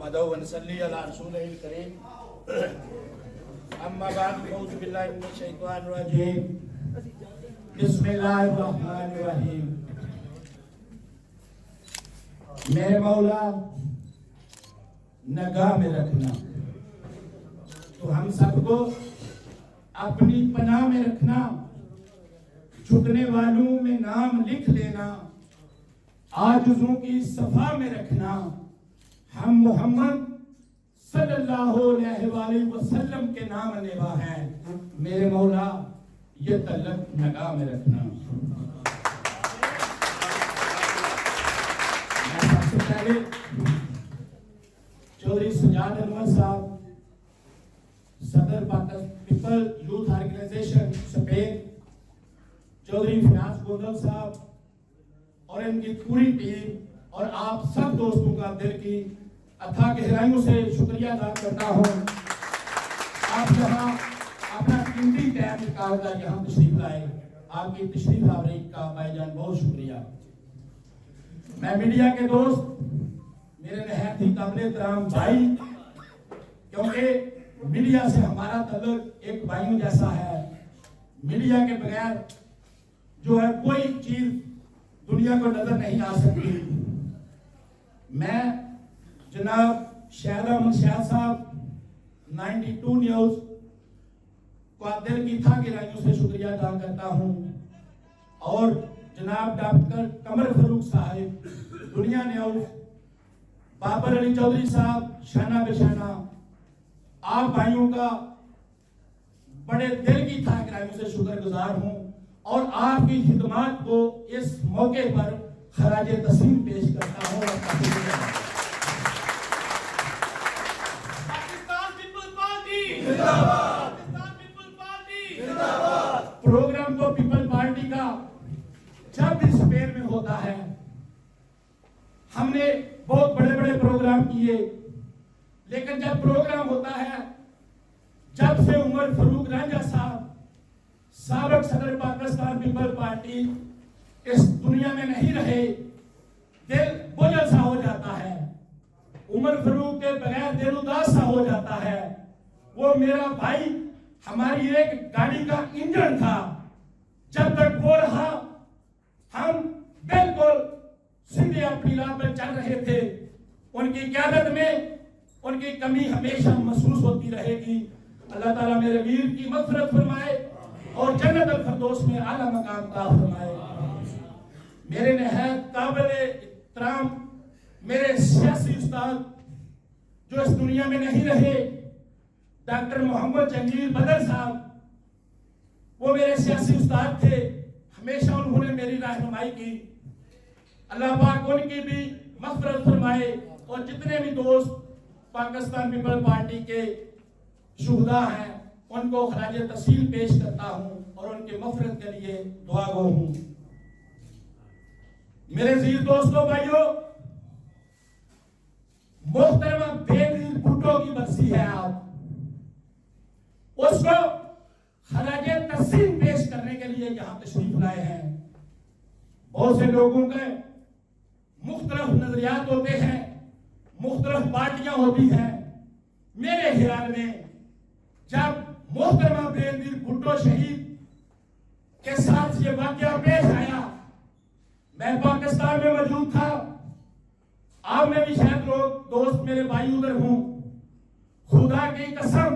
नहमदहु व नसल्ली अला रसूलिल करीम अम्मा बाद औज़ु बिल्लाहि मिनश शैतानिर रजीम बिस्मिल्लाहिर रहमानिर रहीम। मेरे मौला नगाह में रखना, तो हम सबको अपनी पनाह में रखना, झुकने वालों में नाम लिख लेना, आजुज़ों की सफा में रखना। हम मोहम्मद सल्लल्लाहु अलैहि वसल्लम के नाम नेवा हैं। मेरे मौला ये तलक नगाह में रखना। मैं सबसे पहले चौधरी सजाद अनवर साहब, सदर Pakistan people youth organisation Spain, Chaudhry Fayyaz Gondal साहब और इनकी पूरी टीम और आप सब दोस्तों का दिल की अथाह गहराइयों से शुक्रिया अदा करता हूँ। आप यहाँ अपना कीमती टाइम निकालकर यहाँ तशरीफ लाए, आपकी तशरीफ आवरी का भाईजान बहुत शुक्रिया। मैं मीडिया के दोस्त, मेरे नहायत ही काबिल एहतराम भाई, क्योंकि मीडिया से हमारा ताल्लुक एक भाइयों जैसा है। मीडिया के बगैर जो है कोई चीज दुनिया को नजर नहीं आ सकती। मैं जनाब शाहिद अहमद शाह साहब 92 न्यूज को दिल की था गहराइयों से शुक्रिया अदा करता हूँ, और जनाब डॉक्टर कमर फारूक साहब दुनिया न्यूज, बाबर अली चौधरी साहब शाना बेशाना, आप भाइयों का बड़े दिल की था गहराइयों से शुक्रगुजार हूँ, और आपकी खिदमत को इस मौके पर खराज तस्लीम पेश करता हूँ। पाकिस्तान पीपल्स पार्टी जिंदाबाद, पाकिस्तान पीपल्स पार्टी जिंदाबाद। प्रोग्राम तो पीपल पार्टी का जब भी स्पेन में होता है, हमने बहुत बड़े बड़े प्रोग्राम किए, लेकिन जब प्रोग्राम होता है, जब से उमर फारूक रांझा साहब साबिक सदर पाकिस्तान पीपल पार्टी इस दुनिया में नहीं रहे, दिल बोझल सा हो जाता है। उमर फारूक के बगैर दिल उदास सा हो जाता है। वो मेरा भाई हमारी एक गाड़ी का इंजन था। जब तक वो रहा, हम बिल्कुल सीधे अपनी राह पर चल रहे थे। उनकी क़यादत में उनकी कमी हमेशा महसूस होती रहेगी। अल्लाह ताला मेरे वीर की मग़फ़िरत फरमाए और जन्नत अल फिरदौस में आला मकाम का फरमाए। मेरे नहायत काबिल एहतराम मेरे सियासी उस्ताद जो इस दुनिया में नहीं रहे, डॉक्टर मोहम्मद जंगीर बदर साहब, वो मेरे सियासी उस्ताद थे। हमेशा उन्होंने मेरी रहनुमाई की। अल्लाह पाक उनकी भी मग़फ़िरत फरमाए, और जितने भी दोस्त पाकिस्तान पीपल पार्टी के शुहदा हैं उनको खराज तस्लीम पेश करता हूं और उनके मग़फ़िरत के लिए दुआ गो हूं। मेरे अज़ीज़ दोस्तों भाइयों, मोहतरमा बेनज़ीर भुट्टो की बरसी है, आप उसको खराज तस्लीम पेश करने के लिए यहां तशरीफ लाए हैं। बहुत से लोगों के मुख्तलिफ नजरियात होते हैं, मुख्तलिफ पार्टियां होती हैं। मेरे ख्याल में जब मोहतरमा बेनज़ीर भुट्टो शहीद के साथ ये वाकया पेश आया, मैं पाकिस्तान में मौजूद था। आप में भी शायद लोग दोस्त मेरे भाई उधर हों। खुदा की कसम,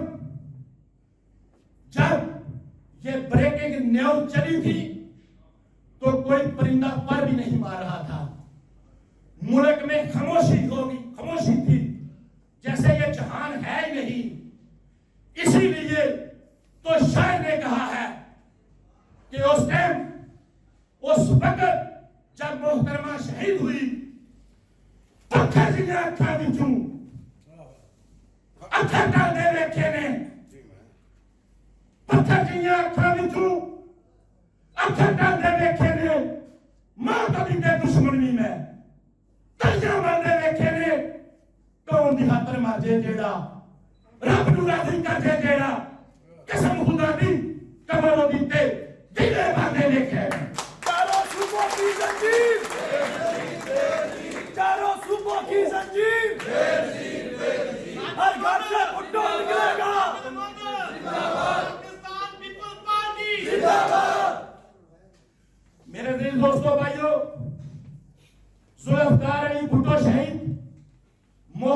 जब ये ब्रेकिंग न्यूज चली थी तो कोई परिंदा पर भी नहीं मार रहा था। मुल्क में खामोशी थी, जैसे ये जहान है ही नहीं। इसीलिए तो शायर ने कहा है कि उस टाइम, उस वक्त जब मोहतरमा शहीद हुई, पत्थर जिन्हें अखा बिचू अखा डाल दे रखे ने, पत्थर जिन्हें अखा बिचू अखा डाल दे रखे ने, मौत अभी दे दुश्मनी में तलियां मार दे रखे ने, कौन दी खातर मारे जेड़ा रब नूं राज़ी कर दे जेड़ा, कसम खुदा दी कमरों दी ते दिले बांधे लिखे। चारों सूबों की जंजीर, चारों सूबों की जंजीर,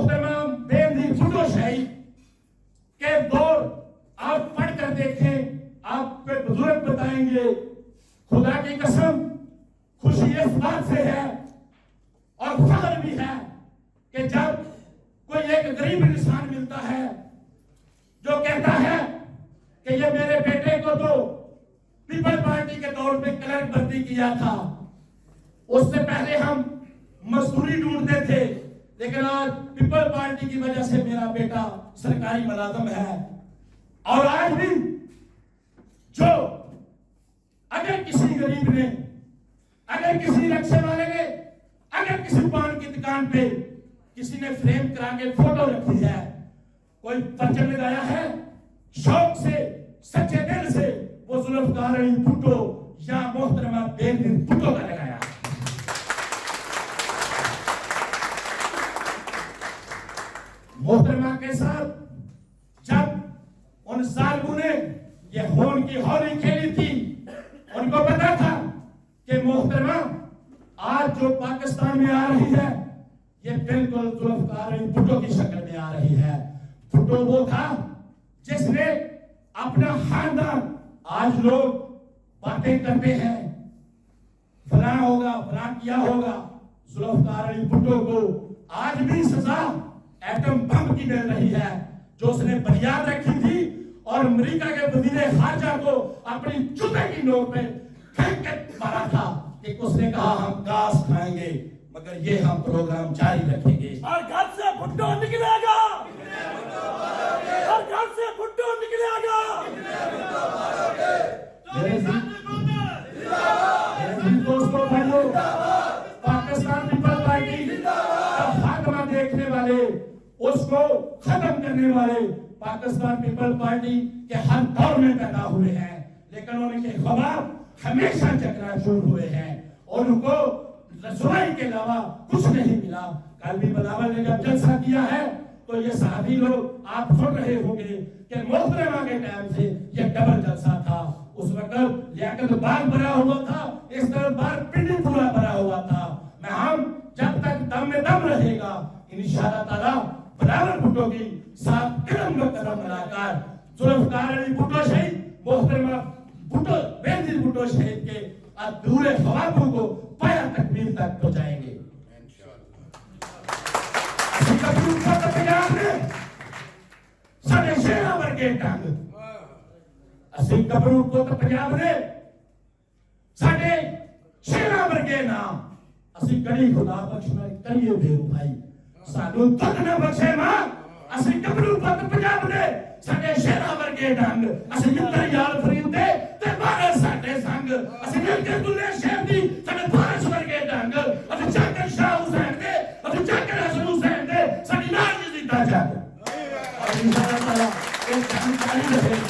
मोहतरमा बेनजीर भुट्टो शहीद के दौर आप पढ़कर देखें, आपके बुजुर्ग बताएंगे। खुदा की कसम खुशी इस बात से है और फख्र भी है कि जब कोई एक गरीब इंसान मिलता है जो कहता है कि ये मेरे बेटे को तो पीपल पार्टी के तौर पे क्लर्क भर्ती किया था, उससे पहले हम मजदूरी ढूंढते थे, लेकिन आज पीपल पार्टी की वजह से मेरा बेटा सरकारी मुलाजिम है। और आज भी जो अगर किसी गरीब ने, अगर किसी रिक्शे वाले ने, अगर किसी पान की दुकान पे किसी ने फ्रेम करा के फोटो रखी है, कोई परचम लगाया है, शौक से सच्चे दिल से वो जुल्फकार अली भुट्टो या मोहतरमा बेनजीर भुट्टो का लगाया। मोहतरमा के साथ जब उन सालगू ने ये होन की होली खेली थी, उनको पता था कि मोहतरमा आज जो पाकिस्तान में आ रही है ये बिल्कुल जुल्फकार अली भुट्टो की शक्ल में आ रही है। भुट्टो वो था जिसने अपना खानदान, आज लोग बातें करते हैं फला होगा फला किया होगा, जुल्फकार अली भुट्टो को आज भी सजा एटम बम की मिल रही है। जो उसने बुनियाद रखी थी और अमेरिका के वजीर खारजा को अपनी जूते की नोक पे फेंक के मारा था कि उसने कहा हम घास खाएंगे मगर ये हम प्रोग्राम जारी रखेंगे। और घर से भुट्टो निकलेगा, और घर से भुट्टो निकलेगा। मेरे दोस्तों भाइयों, पाकिस्तान पीपल पार्टी का खात्मा देखने वाले, उसको खत्म करने वाले पाकिस्तान पीपल पार्टी के हर दौर में पैदा हुए हैं, लेकिन उनके ख्वाब हमेशा चकनाचूर हुए हैं और उनको रसवाई के अलावा कुछ नहीं मिला। कल भी बिलावल ने जब जलसा किया है तो ये सहाबी लोग आप सुन रहे होंगे कि मोहतरमा के टाइम से ये डबल जलसा था। उस वक्त लियाकत बाग भरा हुआ था, इस तरह बार पिंडी पूरा भरा हुआ था। मैं हम जब तक दम में दम रहेगा इंशाअल्लाह ताला बिलावल भुट्टो की साथ कदम में कदम मिलाकर जुल्फकार अली भुट्टो शहीद, मोहतरमा भुट्टो बेनजीर भुट्टो शहीद के अधूरे ख्वाबों को पाया तकमील तक पहुंचाएंगे। साढ़े शेरा वर्गे ढंग ਅਸੀਂ ਗੱਭਰੂ ਪੁੱਤ ਪੰਜਾਬ ਦੇ ਸਾਡੇ ਸ਼ੇਰਾਂ ਵਰਗੇ ਨਾਮ ਅਸੀਂ ਗੜੀ ਖੁਦਾ ਬਖਸ਼ਣਾ ਕਰੀਏ ਬੇਵਫਾਈ ਸਾਨੂੰ ਤੱਕ ਨਾ ਬਖਸ਼ੇ ਮਾਂ ਅਸੀਂ ਗੱਭਰੂ ਪੁੱਤ ਪੰਜਾਬ ਦੇ ਸਾਡੇ ਸ਼ੇਰਾਂ ਵਰਗੇ ਢੰਗ ਅਸੀਂ ਮਿੱਤਰ ਯਾਰ ਫਰੀਦ ਦੇ ਤੇ ਬਾਰੇ ਸਾਡੇ ਸੰਗ ਅਸੀਂ ਮਿਲ ਕੇ ਦੁੱਲੇ ਸ਼ਹਿਰ ਦੀ ਸਾਡੇ ਫਾਰਸ ਵਰਗੇ ਢੰਗ ਅਸੀਂ ਚਾਕਰ ਸ਼ਾਹ ਹੁਸੈਨ ਦੇ ਅਸੀਂ ਚਾਕਰ ਹਸਨ ਹੁਸੈਨ ਦੇ ਸਾਡੀ ਨਾਮ ਜਿੱਦਾ ਜੱਗ ਔਰ ਇੰਸ਼ਾਅੱਲਾਹ ਤਾਲਾ ਇਹ ਕੰਮ ਜਾਰੀ ਰਹੇ।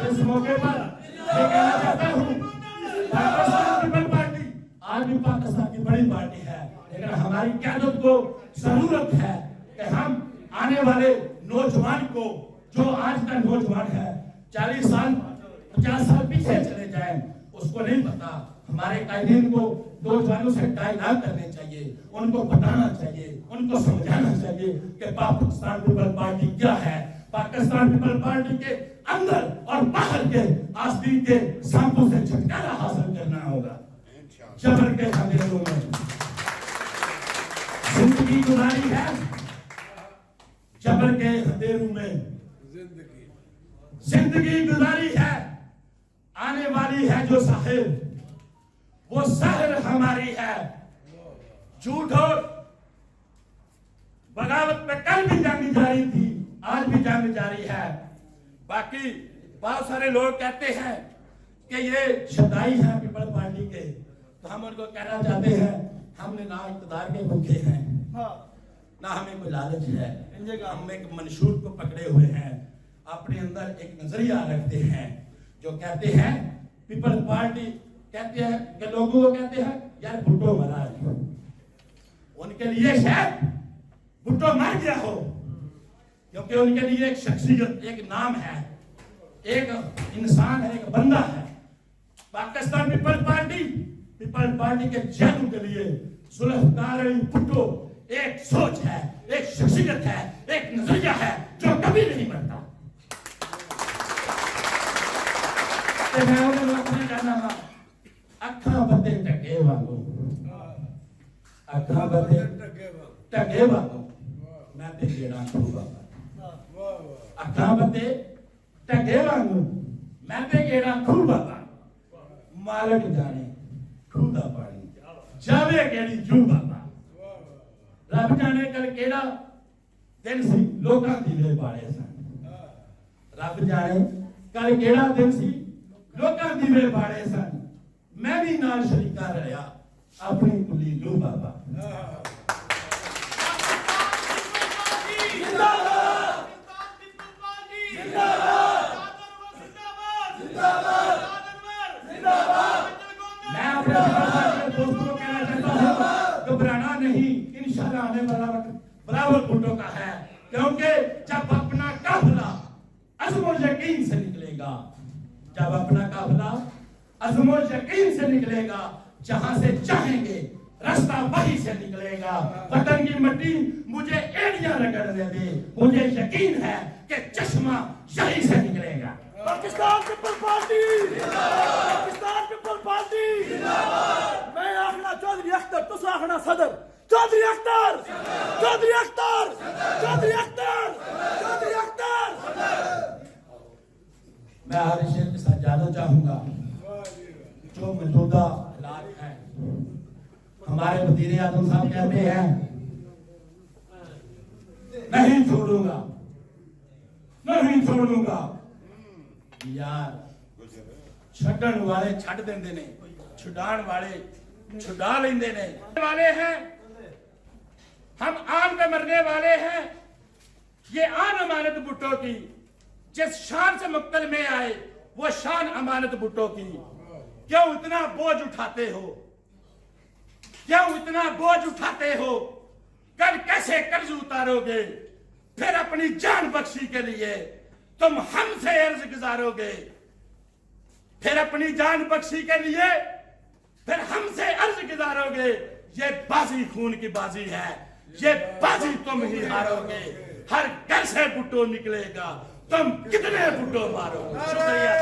इस मौके पर मैं कहना चाहता हूँ पाकिस्तान पीपल पार्टी आज भी पाकिस्तान की बड़ी पार्टी है, लेकिन हमारी क़यादत को जरूरत है कि हम आने वाले नौजवान को, जो आज का नौजवान है 40 साल 50 साल पीछे चले जाए, उसको नहीं पता। हमारे कायदीन को नौजवानों से डायलॉग करने चाहिए, उनको बताना चाहिए, उनको समझाना चाहिए कि पाकिस्तान पीपल पार्टी क्या है। पाकिस्तान पीपल पार्टी के अंदर और बाहर के आस्तीन के सांपों से छुटकारा हासिल करना होगा। जबर के अंधेरों में जिंदगी गुजारी है, जबर के अंधेरों में जिंदगी गुजारी है। आने वाली है जो साहिब, वो शहर हमारी है। झूठ और बगावत पे कल भी जंग जारी थी, आज भी जंग जारी है। बाकी बहुत सारे लोग कहते हैं कि ये शदाई हैं पीपल पार्टी के, तो हम उनको कहना चाहते हैं हमने ना इक़्तिदार के भूखे हैं, ना हमें कोई लालच है, हम एक मंशूर को पकड़े हुए हैं, अपने अंदर एक नजरिया रखते हैं जो कहते हैं पीपल पार्टी कहते हैं कि लोगों को कहते हैं यार भुट्टो मरा है, उनके लिए शायद भुट्टो मर गया हो, क्योंकि उनके लिए एक शख्सियत, एक नाम है, एक इंसान है, एक बंदा है। पाकिस्तान पीपल पीपल्स पार्टी के जादू के लिए जुल्फकार अली भुट्टो एक सोच है, एक शख्सियत है, एक नजरिया है जो कभी नहीं मरता। ते मैं उन्हें अपने कहना वा अखा बदे टके वांगू, अखा बदे टके वांगू मैं ते गेड़ा खूब बाबा, अखा बदे टके वांगू मैं ते गेड़ा खूब बाबा, मालक जाने खूह दा पानी जावे केड़ी जू बाबा, रब जाने कल केड़ा दिन सी लोकां दी वे बाले सन, रब जाने कल केड़ा दिन सी लोकां दी वे बाले सन, मैं भी नाल शरीका रहा अपनी कुली लू बाबा। मैं अपने दोस्तों को कहना चाहता हूँ, घबराना नहीं, इंशाल्लाह आने वाला वक्त बराबर भुट्टो का है, क्योंकि जब अपना काफिला अज़्म यकीन से निकलेगा, जब अपना काफिला अज़्म यकीन से निकलेगा, जहां से चाहेंगे रास्ता वहीं से निकलेगा। वतन की मिट्टी मुझे एड़ियां रगड़ने दे, मुझे यकीन है कि चश्मा यहीं से निकलेगा। पाकिस्तान पीपल पार्टी जिंदाबाद, पाकिस्तान पीपल पार्टी जिंदाबाद। मैं आखना चौधरी अख्तर, तुस आखना सदर, चौधरी अख्तर, चौधरी अख्तर, चौधरी अख्तर, चौधरी अख्तर। मैं हर शेर के साथ जाना चाहूंगा जो मौजूदा हालात हैं। हमारे वज़ीर आज़म साहब कहते हैं नहीं छोड़ूंगा, नहीं छोड़ूंगा। यार छड्डण वाले छड्ड देंदे ने, छुड़ाण वाले छुड़ा लेंदे ने वाले हैं। हम आन पे मरने वाले हैं। ये आन अमानत भुट्टो की, जिस शान से मुक्तल में आए वो शान अमानत भुट्टो की। क्यों इतना बोझ उठाते हो, क्यों इतना बोझ उठाते हो? कल कैसे कर्ज उतारोगे? फिर अपनी जान बख्शी के लिए तुम हमसे अर्ज गुजारोगे, फिर अपनी जान बख्शी के लिए फिर हमसे अर्ज गुजारोगे। ये बाजी खून की बाजी है, ये बाजी तुम ही हारोगे। हर घर से भुट्टो निकलेगा, तुम कितने भुट्टो मारोगे? शुक्रिया।